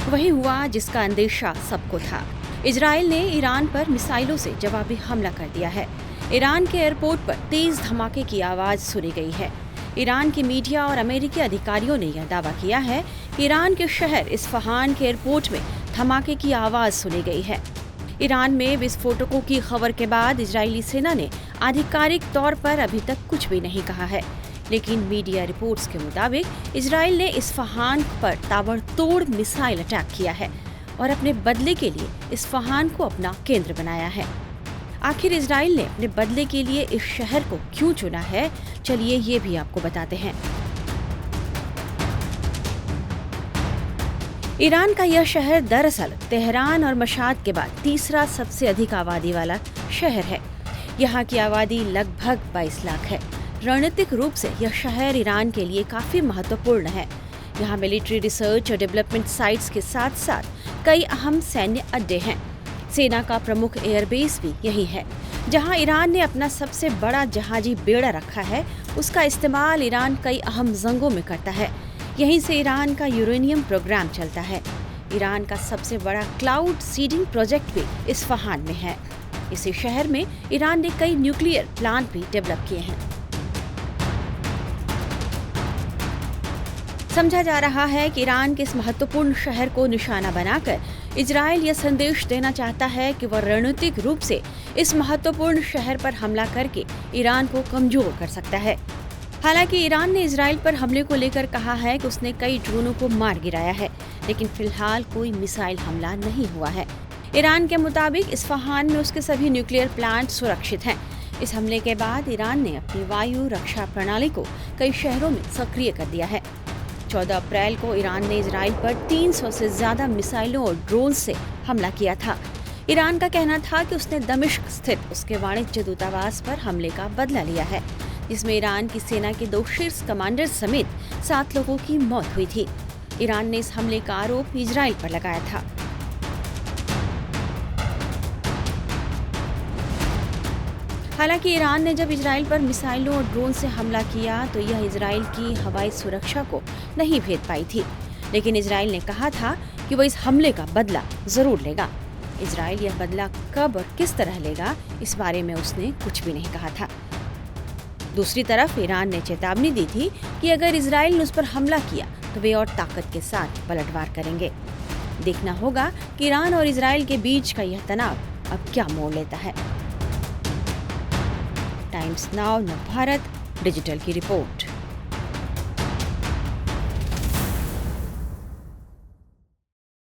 वही हुआ जिसका अंदेशा सबको था। इजराइल ने ईरान पर मिसाइलों से जवाबी हमला कर दिया है। ईरान के एयरपोर्ट पर तेज धमाके की आवाज सुनी गई है। ईरान की मीडिया और अमेरिकी अधिकारियों ने यह दावा किया है कि ईरान के शहर इस्फहान के एयरपोर्ट में धमाके की आवाज सुनी गई है। ईरान में विस्फोटकों की खबर के बाद इजरायली सेना ने आधिकारिक तौर पर अभी तक कुछ भी नहीं कहा है, लेकिन मीडिया रिपोर्ट्स के मुताबिक इजराइल ने इस्फहान पर ताबड़तोड़ मिसाइल अटैक किया है और अपने बदले के लिए इस्फहान को अपना केंद्र बनाया है। आखिर इजराइल ने अपने बदले के लिए इस शहर को क्यों चुना है, चलिए ये भी आपको बताते हैं। ईरान का यह शहर दरअसल तेहरान और मशाद के बाद तीसरा सबसे अधिक आबादी वाला शहर है। यहाँ की आबादी लगभग 22 लाख है। रणनीतिक रूप से यह शहर ईरान के लिए काफी महत्वपूर्ण है। यहाँ मिलिट्री रिसर्च और डेवलपमेंट साइट्स के साथ साथ कई अहम सैन्य अड्डे हैं। सेना का प्रमुख एयरबेस भी यही है। जहाँ ईरान ने अपना सबसे बड़ा जहाजी बेड़ा रखा है, उसका इस्तेमाल ईरान कई अहम जंगों में करता है। यहीं से ईरान का यूरेनियम प्रोग्राम चलता है। ईरान का सबसे बड़ा क्लाउड सीडिंग प्रोजेक्ट भी इस्फहान में है। इसी शहर में ईरान ने कई न्यूक्लियर प्लांट भी डेवलप किए हैं। समझा जा रहा है कि ईरान के इस महत्वपूर्ण शहर को निशाना बनाकर इजराइल यह संदेश देना चाहता है कि वह रणनीतिक रूप से इस महत्वपूर्ण शहर पर हमला करके ईरान को कमजोर कर सकता है। हालांकि ईरान ने इजराइल पर हमले को लेकर कहा है कि उसने कई ड्रोनों को मार गिराया है, लेकिन फिलहाल कोई मिसाइल हमला नहीं हुआ है। ईरान के मुताबिक इस्फहान में उसके सभी न्यूक्लियर प्लांट सुरक्षित हैं। इस हमले के बाद ईरान ने अपनी वायु रक्षा प्रणाली को कई शहरों में सक्रिय कर दिया है। 14 अप्रैल को ईरान ने इजराइल पर 300 से ज्यादा मिसाइलों और ड्रोन से हमला किया था। ईरान का कहना था कि उसने दमिश्क स्थित उसके वाणिज्य दूतावास पर हमले का बदला लिया है, जिसमें ईरान की सेना के 2 शीर्ष कमांडर समेत 7 लोगों की मौत हुई थी। ईरान ने इस हमले का आरोप इजराइल पर लगाया था। हालांकि ईरान ने जब इजराइल पर मिसाइलों और ड्रोन से हमला किया तो यह इजराइल की हवाई सुरक्षा को नहीं भेद पाई थी, लेकिन इजराइल ने कहा था कि वह इस हमले का बदला जरूर लेगा। इजराइल यह बदला कब और किस तरह लेगा, इस बारे में उसने कुछ भी नहीं कहा था। दूसरी तरफ ईरान ने चेतावनी दी थी कि अगर इजराइल ने उस पर हमला किया तो वे और ताकत के साथ पलटवार करेंगे। देखना होगा कि ईरान और इजराइल के बीच का यह तनाव अब क्या मोड़ लेता है। टाइम्स नाउ नव भारत डिजिटल की रिपोर्ट।